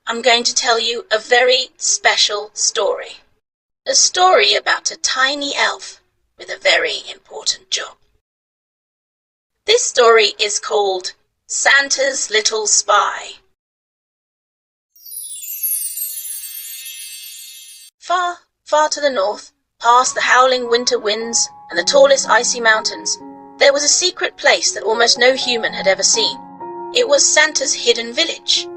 I'm going to tell you a very special story. A story about a tiny elf with a very important job. This story is called Santa's Little Spy. Far, far to the north, past the howling winter winds and the tallest icy mountains, there was a secret place that almost no human had ever seen. It was Santa's hidden village.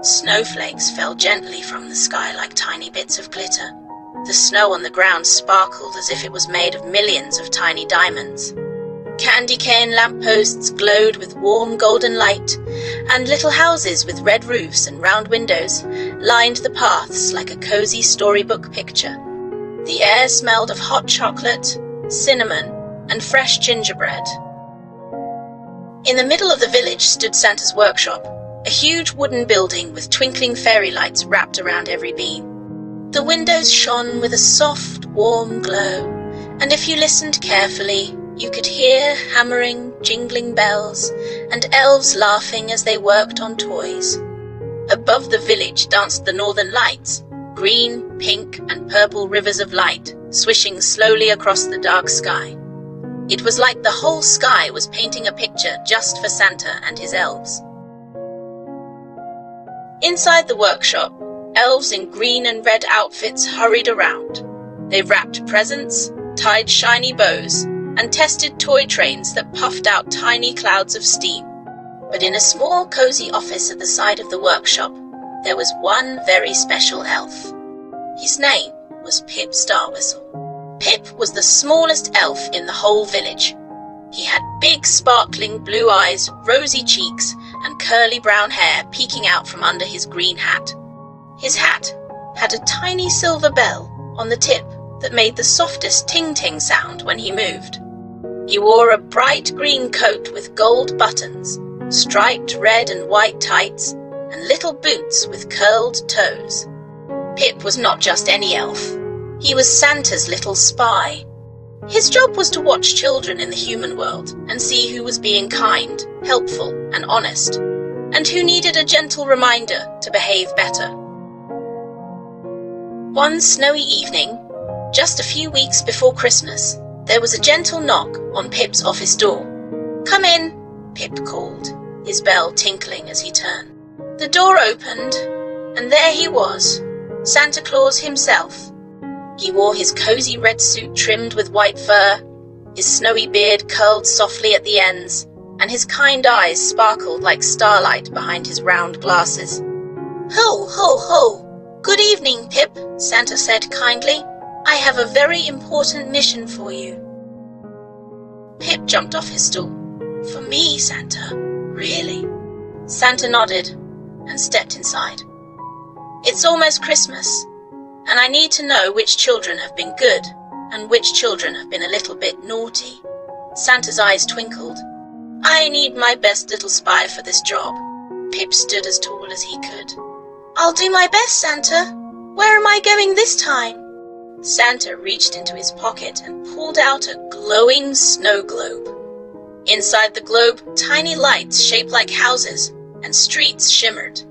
Snowflakes fell gently from the sky like tiny bits of glitter. The snow on the ground sparkled as if it was made of millions of tiny diamonds. Candy cane lampposts glowed with warm golden light, and little houses with red roofs and round windows lined the paths like a cozy storybook picture. The air smelled of hot chocolate, cinnamon, and fresh gingerbread. In the middle of the village stood Santa's workshop, a huge wooden building with twinkling fairy lights wrapped around every beam. The windows shone with a soft, warm glow, and if you listened carefully, you could hear hammering, jingling bells, and elves laughing as they worked on toys. Above the village danced the northern lights, green, pink, and purple rivers of light, swishing slowly across the dark sky. It was like the whole sky was painting a picture just for Santa and his elves. Inside the workshop, elves in green and red outfits hurried around. They wrapped presents, tied shiny bows, and tested toy trains that puffed out tiny clouds of steam. But in a small, cozy office at the side of the workshop, there was one very special elf. His name was Pip Starwhistle. Pip was the smallest elf in the whole village. He had big, sparkling blue eyes, rosy cheeks, and curly brown hair peeking out from under his green hat. His hat had a tiny silver bell on the tip that made the softest ting-ting sound when he moved. He wore a bright green coat with gold buttons, striped red and white tights, and little boots with curled toes. Pip was not just any elf. He was Santa's little spy. His job was to watch children in the human world and see who was being kind, helpful, and honest, and who needed a gentle reminder to behave better. One snowy evening, just a few weeks before Christmas, there was a gentle knock on Pip's office door. "Come in," Pip called, his bell tinkling as he turned. The door opened, and there he was, Santa Claus himself. He wore his cozy red suit trimmed with white fur, his snowy beard curled softly at the ends, and his kind eyes sparkled like starlight behind his round glasses. "Ho, ho, ho! Good evening, Pip," Santa said kindly. "I have a very important mission for you." Pip jumped off his stool. "For me, Santa? Really?" Santa nodded and stepped inside. "It's almost Christmas, and I need to know which children have been good and which children have been a little bit naughty." Santa's eyes twinkled. "I need my best little spy for this job." Pip stood as tall as he could. "I'll do my best, Santa. Where am I going this time?" Santa reached into his pocket and pulled out a glowing snow globe. Inside the globe, tiny lights shaped like houses and streets shimmered.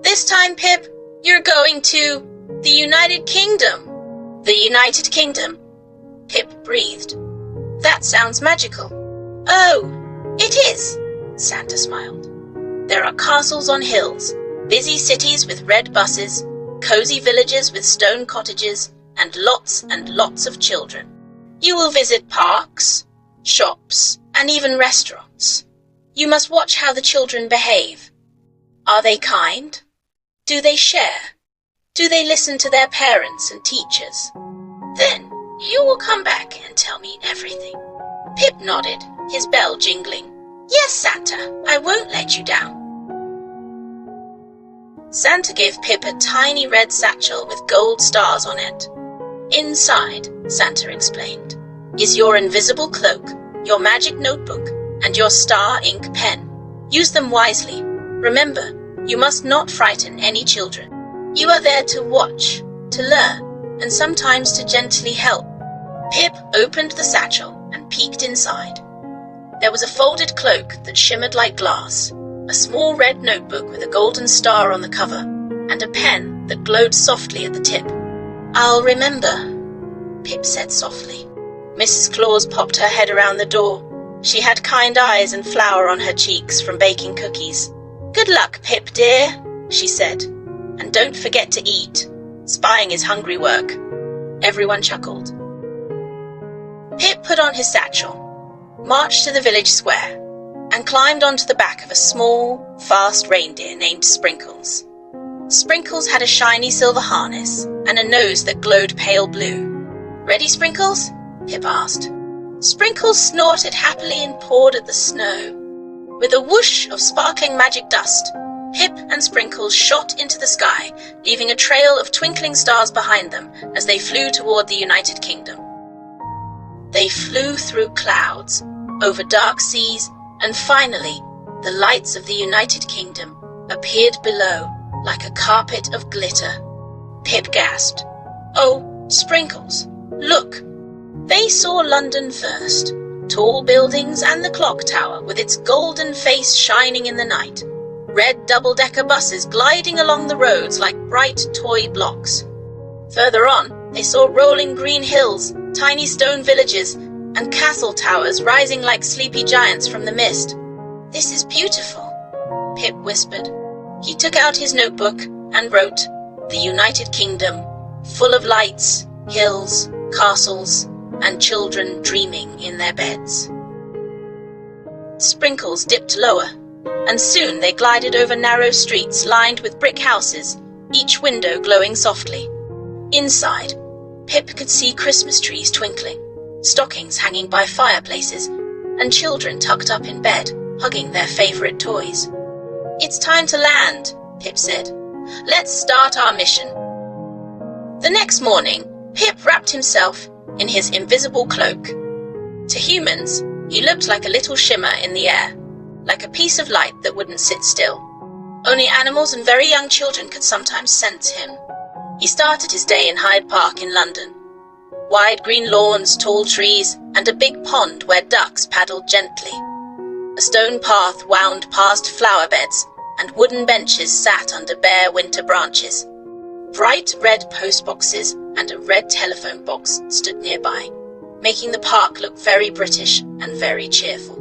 "This time, Pip, you're going to the United Kingdom." "The United Kingdom?" Pip breathed. "That sounds magical." "Oh, it is," Santa smiled. "There are castles on hills, busy cities with red buses, cozy villages with stone cottages, and lots of children. You will visit parks, shops, and even restaurants. You must watch how the children behave. Are they kind? Do they share? Do they listen to their parents and teachers? Then you will come back and tell me everything." Pip nodded, his bell jingling. "Yes, Santa, I won't let you down." Santa gave Pip a tiny red satchel with gold stars on it. "Inside," Santa explained, "is your invisible cloak, your magic notebook, and your star ink pen. Use them wisely. Remember, you must not frighten any children. You are there to watch, to learn, and sometimes to gently help." Pip opened the satchel and peeked inside. There was a folded cloak that shimmered like glass, a small red notebook with a golden star on the cover, and a pen that glowed softly at the tip. "I'll remember," Pip said softly. Mrs. Claus popped her head around the door. She had kind eyes and flour on her cheeks from baking cookies. "Good luck, Pip dear," she said. "And don't forget to eat. Spying is hungry work." Everyone chuckled. Pip put on his satchel, marched to the village square, and climbed onto the back of a small, fast reindeer named Sprinkles. Sprinkles had a shiny silver harness and a nose that glowed pale blue. "Ready, Sprinkles?" Pip asked. Sprinkles snorted happily and pawed at the snow. With a whoosh of sparkling magic dust, Pip and Sprinkles shot into the sky, leaving a trail of twinkling stars behind them as they flew toward the United Kingdom. They flew through clouds, over dark seas, and finally, the lights of the United Kingdom appeared below like a carpet of glitter. Pip gasped. "Oh, Sprinkles, look!" They saw London first, tall buildings and the clock tower with its golden face shining in the night, red double-decker buses gliding along the roads like bright toy blocks. Further on, they saw rolling green hills, tiny stone villages, and castle towers rising like sleepy giants from the mist. "This is beautiful," Pip whispered. He took out his notebook and wrote, "The United Kingdom, full of lights, hills, castles, and children dreaming in their beds." Sprinkles dipped lower, and soon they glided over narrow streets lined with brick houses, each window glowing softly. Inside, Pip could see Christmas trees twinkling, stockings hanging by fireplaces, and children tucked up in bed, hugging their favorite toys. "It's time to land," Pip said. "Let's start our mission." The next morning, Pip wrapped himself in his invisible cloak. To humans, he looked like a little shimmer in the air, like a piece of light that wouldn't sit still. Only animals and very young children could sometimes sense him. He started his day in Hyde Park in London. Wide green lawns, tall trees, and a big pond where ducks paddled gently. A stone path wound past flower beds, and wooden benches sat under bare winter branches. Bright red postboxes and a red telephone box stood nearby, making the park look very British and very cheerful.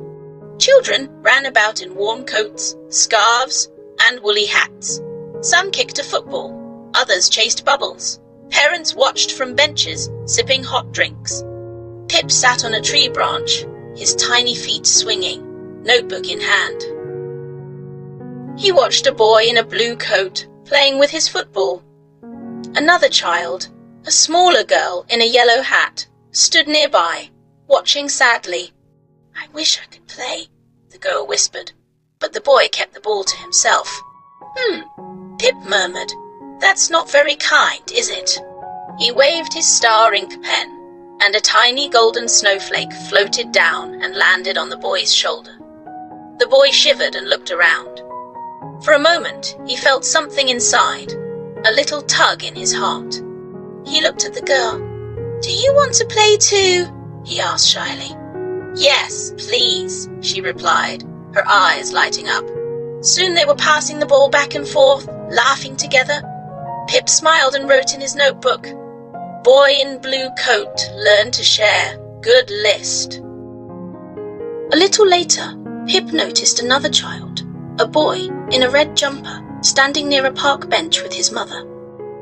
Children ran about in warm coats, scarves, and woolly hats. Some kicked a football, others chased bubbles. Parents watched from benches, sipping hot drinks. Pip sat on a tree branch, his tiny feet swinging, notebook in hand. He watched a boy in a blue coat playing with his football. Another child, a smaller girl in a yellow hat, stood nearby, watching sadly. "I wish I could play," the girl whispered, but the boy kept the ball to himself. Pip murmured. "That's not very kind, is it?" He waved his star ink pen, and a tiny golden snowflake floated down and landed on the boy's shoulder. The boy shivered and looked around. For a moment, he felt something inside, a little tug in his heart. He looked at the girl. "Do you want to play too?" he asked shyly. "Yes, please," she replied, her eyes lighting up. Soon they were passing the ball back and forth, laughing together. Pip smiled and wrote in his notebook, "Boy in blue coat, learn to share. Good list." A little later, Pip noticed another child, a boy in a red jumper, standing near a park bench with his mother.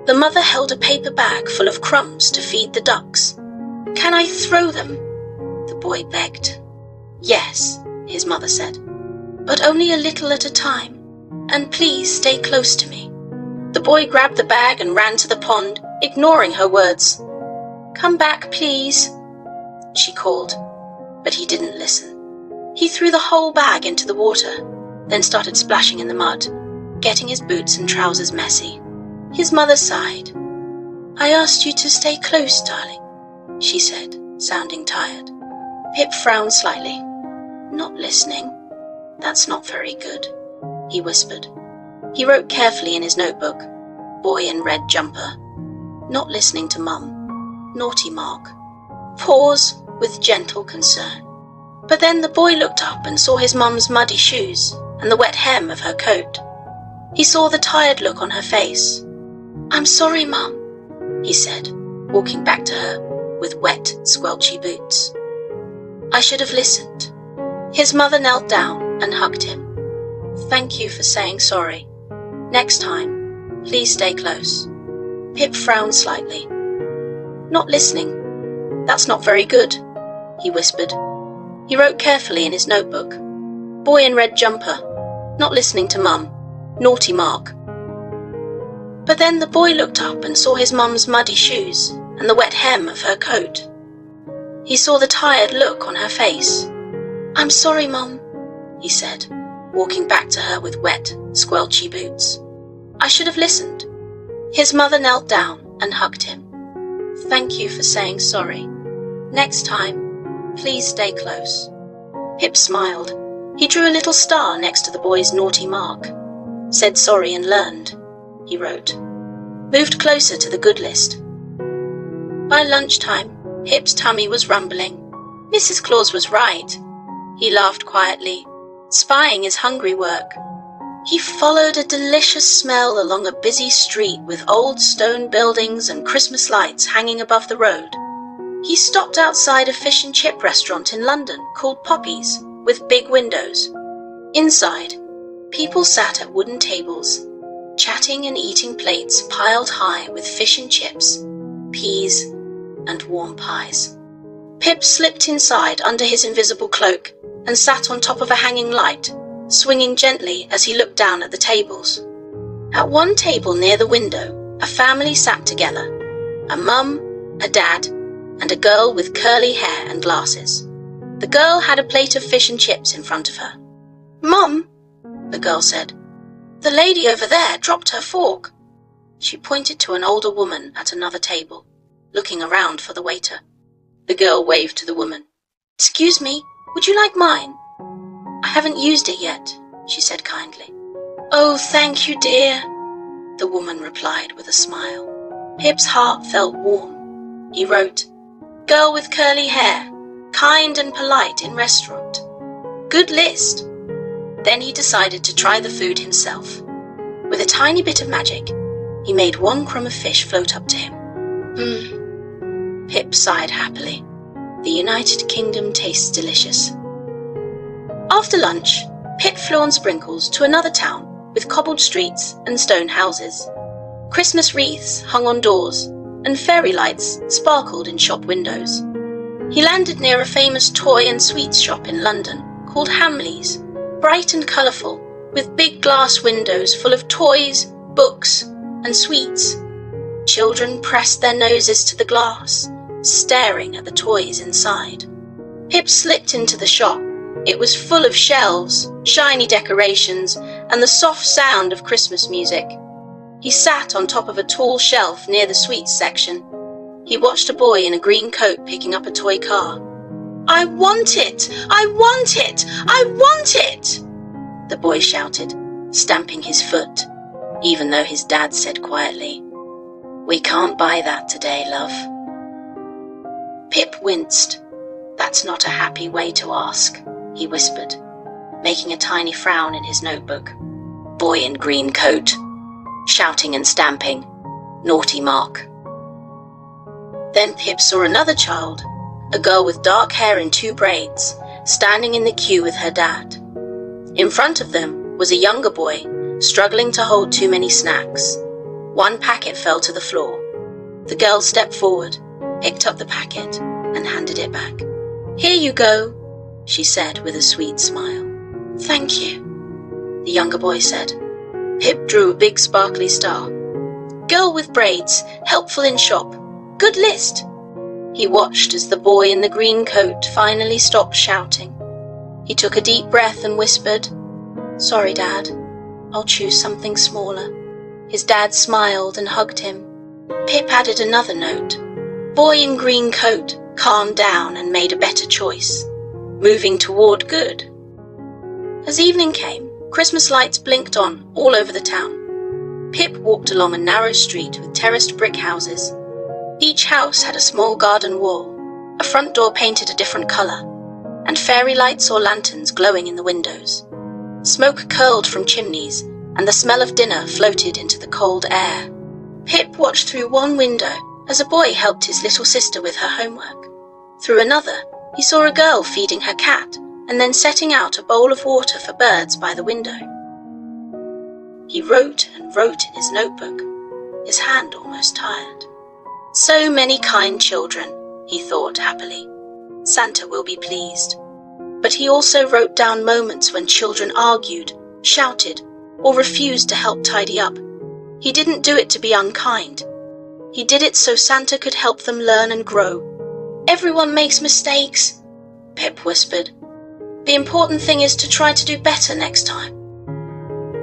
The mother held a paper bag full of crumbs to feed the ducks. "Can I throw them?" the boy begged. "Yes," his mother said, "but only a little at a time, and please stay close to me." The boy grabbed the bag and ran to the pond, ignoring her words. "Come back, please," she called, but he didn't listen. He threw the whole bag into the water, then started splashing in the mud, getting his boots and trousers messy. His mother sighed. "I asked you to stay close, darling," she said, sounding tired. Pip frowned slightly. "Not listening? That's not very good," he whispered. He wrote carefully in his notebook, "Boy in red jumper. Not listening to Mum. Naughty mark." Pause with gentle concern. But then the boy looked up and saw his mum's muddy shoes and the wet hem of her coat. He saw the tired look on her face. "I'm sorry, Mum," he said, walking back to her with wet, squelchy boots. "I should have listened." His mother knelt down and hugged him. "Thank you for saying sorry. Next time, please stay close." Pip frowned slightly. "Not listening? That's not very good," he whispered. He wrote carefully in his notebook. "Boy in red jumper. Not listening to Mum. Naughty mark." But then the boy looked up and saw his mum's muddy shoes and the wet hem of her coat. He saw the tired look on her face. "I'm sorry, Mum," he said, walking back to her with wet, squelchy boots. "I should have listened." His mother knelt down and hugged him. "Thank you for saying sorry. Next time, please stay close." Pip smiled. He drew a little star next to the boy's naughty mark. "Said sorry and learned," he wrote. Moved closer to the good list. By lunchtime, Pip's tummy was rumbling. Mrs. Claus was right. He laughed quietly, spying his hungry work. He followed a delicious smell along a busy street with old stone buildings and Christmas lights hanging above the road. He stopped outside a fish and chip restaurant in London called Poppy's, with big windows. Inside, people sat at wooden tables, chatting and eating plates piled high with fish and chips, peas, and warm pies. Pip slipped inside under his invisible cloak and sat on top of a hanging light, swinging gently as he looked down at the tables. At one table near the window, a family sat together, a mum, a dad, and a girl with curly hair and glasses. The girl had a plate of fish and chips in front of her. "Mum," the girl said, "the lady over there dropped her fork." She pointed to an older woman at another table, looking around for the waiter. The girl waved to the woman. "Excuse me, would you like mine?" "I haven't used it yet," she said kindly. "Oh, thank you, dear," the woman replied with a smile. Pip's heart felt warm. He wrote, "Girl with curly hair, kind and polite in restaurant. Good list." Then he decided to try the food himself. With a tiny bit of magic, he made one crumb of fish float up to him. Pip sighed happily. The United Kingdom tastes delicious. After lunch, Pip flew on sprinkles to another town with cobbled streets and stone houses. Christmas wreaths hung on doors, and fairy lights sparkled in shop windows. He landed near a famous toy and sweets shop in London called Hamley's, bright and colourful, with big glass windows full of toys, books, and sweets. Children pressed their noses to the glass, staring at the toys inside. Pip slipped into the shop. It was full of shelves, shiny decorations, and the soft sound of Christmas music. He sat on top of a tall shelf near the sweets section. He watched a boy in a green coat picking up a toy car. "I want it! I want it! I want it!" the boy shouted, stamping his foot, even though his dad said quietly, "We can't buy that today, love." Pip winced. "That's not a happy way to ask," he whispered, making a tiny frown in his notebook. "Boy in green coat, shouting and stamping, naughty mark." Then Pip saw another child, a girl with dark hair in 2 braids, standing in the queue with her dad. In front of them was a younger boy, struggling to hold too many snacks. One packet fell to the floor. The girl stepped forward, picked up the packet, and handed it back. "Here you go," she said with a sweet smile. "Thank you," the younger boy said. Pip drew a big sparkly star. "Girl with braids, helpful in shop. Good list." He watched as the boy in the green coat finally stopped shouting. He took a deep breath and whispered, "Sorry, Dad. I'll choose something smaller." His dad smiled and hugged him. Pip added another note. Boy in green coat calmed down and made a better choice, moving toward good. As evening came, Christmas lights blinked on all over the town. Pip walked along a narrow street with terraced brick houses. Each house had a small garden wall, a front door painted a different colour, and fairy lights or lanterns glowing in the windows. Smoke curled from chimneys, and the smell of dinner floated into the cold air. Pip watched through one window as a boy helped his little sister with her homework. Through another, he saw a girl feeding her cat and then setting out a bowl of water for birds by the window. He wrote and wrote in his notebook, his hand almost tired. So many kind children, he thought happily. Santa will be pleased. But he also wrote down moments when children argued, shouted, or refused to help tidy up. He didn't do it to be unkind. He did it so Santa could help them learn and grow. Everyone makes mistakes, Pip whispered. The important thing is to try to do better next time.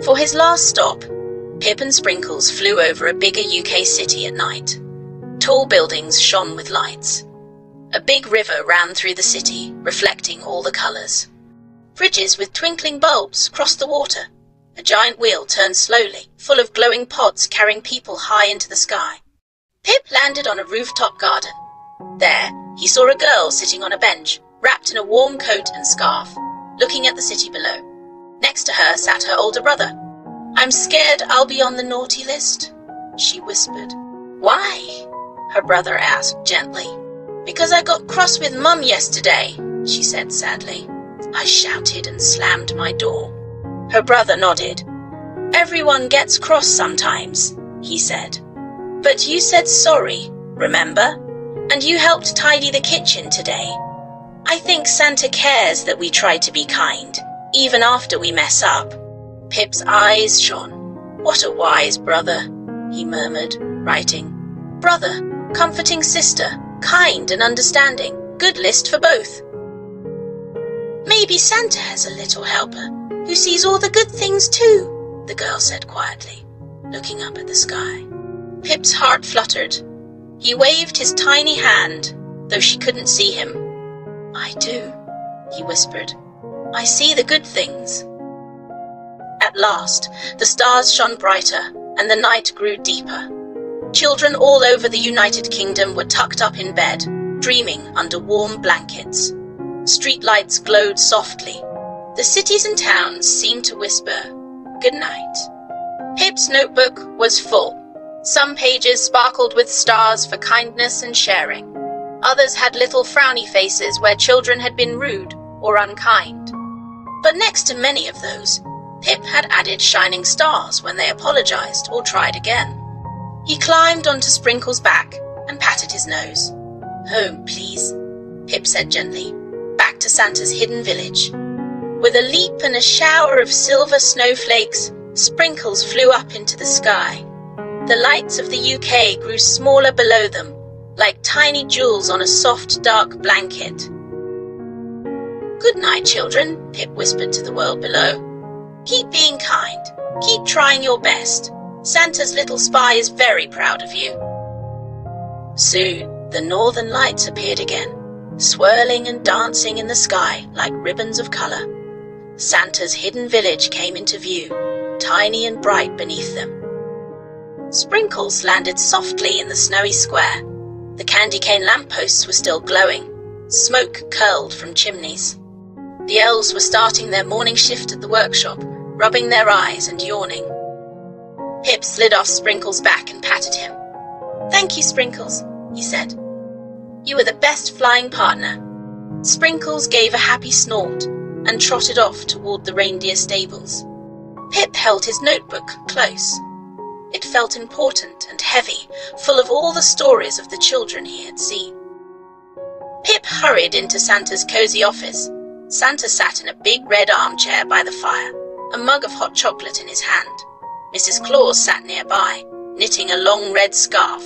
For his last stop, Pip and Sprinkles flew over a bigger UK city at night. Tall buildings shone with lights. A big river ran through the city, reflecting all the colours. Bridges with twinkling bulbs crossed the water. A giant wheel turned slowly, full of glowing pods carrying people high into the sky. Pip landed on a rooftop garden. There, he saw a girl sitting on a bench, wrapped in a warm coat and scarf, looking at the city below. Next to her sat her older brother. "I'm scared I'll be on the naughty list," she whispered. "Why?" her brother asked gently. "Because I got cross with Mum yesterday," she said sadly. "I shouted and slammed my door." Her brother nodded. "Everyone gets cross sometimes," he said. "But you said sorry, remember? And you helped tidy the kitchen today. I think Santa cares that we try to be kind, even after we mess up." Pip's eyes shone. "What a wise brother," he murmured, writing. "Brother, comforting sister, kind and understanding. Good list for both." "Maybe Santa has a little helper who sees all the good things too," the girl said quietly, looking up at the sky. Pip's heart fluttered. He waved his tiny hand, though she couldn't see him. "I do," he whispered. "I see the good things." At last, the stars shone brighter and the night grew deeper. Children all over the United Kingdom were tucked up in bed, dreaming under warm blankets. Streetlights glowed softly. The cities and towns seemed to whisper, "Good night." Pip's notebook was full. Some pages sparkled with stars for kindness and sharing. Others had little frowny faces where children had been rude or unkind. But next to many of those, Pip had added shining stars when they apologized or tried again. He climbed onto Sprinkle's back and patted his nose. "Home, please," Pip said gently, "back to Santa's hidden village." With a leap and a shower of silver snowflakes, Sprinkles flew up into the sky. The lights of the UK grew smaller below them, like tiny jewels on a soft, dark blanket. "Good night, children," Pip whispered to the world below. "Keep being kind. Keep trying your best. Santa's little spy is very proud of you." Soon, the northern lights appeared again, swirling and dancing in the sky like ribbons of color. Santa's hidden village came into view, tiny and bright beneath them. Sprinkles landed softly in the snowy square. The candy cane lampposts were still glowing. Smoke curled from chimneys. The elves were starting their morning shift at the workshop, rubbing their eyes and yawning. Pip slid off Sprinkles' back and patted him. "Thank you, Sprinkles," he said. "You were the best flying partner." Sprinkles gave a happy snort and trotted off toward the reindeer stables. Pip held his notebook close. It felt important and heavy, full of all the stories of the children he had seen. Pip hurried into Santa's cozy office. Santa sat in a big red armchair by the fire, a mug of hot chocolate in his hand. Mrs. Claus sat nearby, knitting a long red scarf.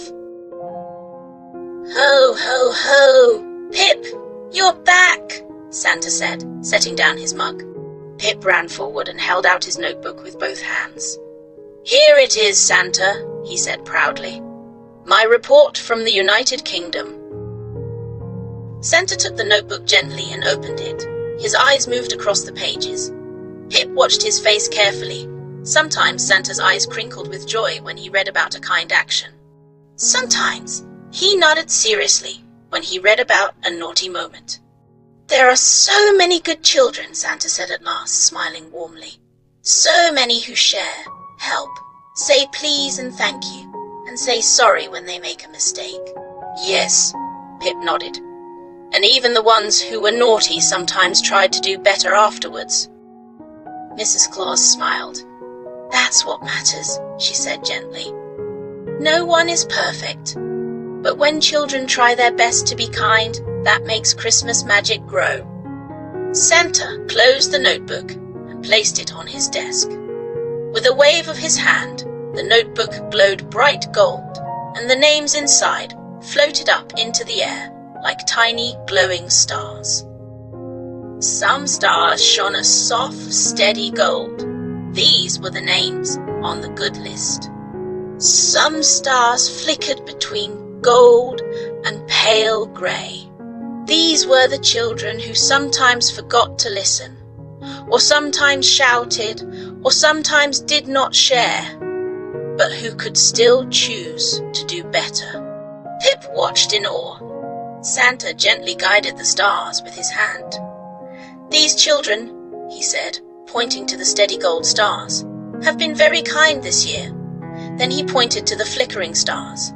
"Ho, ho, ho! Pip, you're back!" Santa said, setting down his mug. Pip ran forward and held out his notebook with both hands. "Here it is, Santa," he said proudly. "My report from the United Kingdom." Santa took the notebook gently and opened it. His eyes moved across the pages. Pip watched his face carefully. Sometimes Santa's eyes crinkled with joy when he read about a kind action. Sometimes he nodded seriously when he read about a naughty moment. "There are so many good children," Santa said at last, smiling warmly. "So many who share, help, say please and thank you, and say sorry when they make a mistake. Yes, Pip nodded. And even the ones who were naughty sometimes tried to do better afterwards. Mrs. Claus smiled. That's what matters, she said gently. No one is perfect, but when children try their best to be kind, that makes Christmas magic grow. Santa closed the notebook and placed it on his desk. With a wave of his hand, the notebook glowed bright gold, and the names inside floated up into the air like tiny glowing stars. Some stars shone a soft, steady gold. These were the names on the good list. Some stars flickered between gold and pale grey. These were the children who sometimes forgot to listen, or sometimes shouted, or sometimes did not share, but who could still choose to do better. Pip watched in awe. Santa gently guided the stars with his hand. These children, he said, pointing to the steady gold stars, have been very kind this year. Then he pointed to the flickering stars.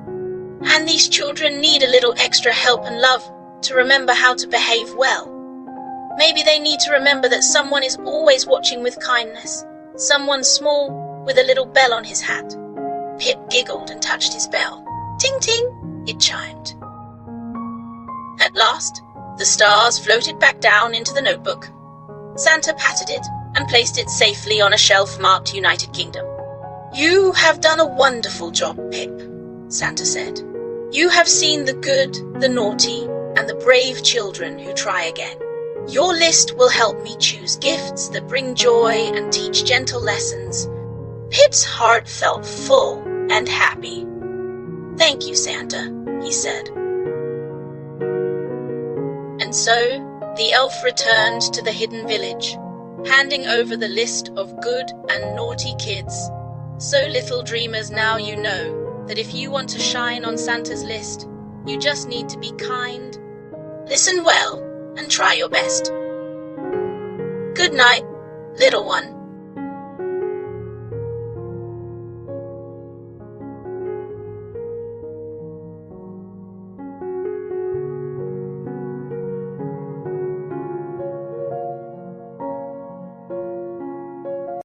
And these children need a little extra help and love to remember how to behave well. Maybe they need to remember that someone is always watching with kindness, someone small with a little bell on his hat. Pip giggled and touched his bell. Ting ting, it chimed. At last, the stars floated back down into the notebook. Santa patted it and placed it safely on a shelf marked United Kingdom. You have done a wonderful job, Pip, Santa said. You have seen the good, the naughty, and the brave children who try again. Your list will help me choose gifts that bring joy and teach gentle lessons. Pip's heart felt full and happy. Thank you, Santa, he said. And so the elf returned to the hidden village, handing over the list of good and naughty kids. So little dreamers, now you know that if you want to shine on Santa's list, you just need to be kind, listen well, and try your best. Good night, little one.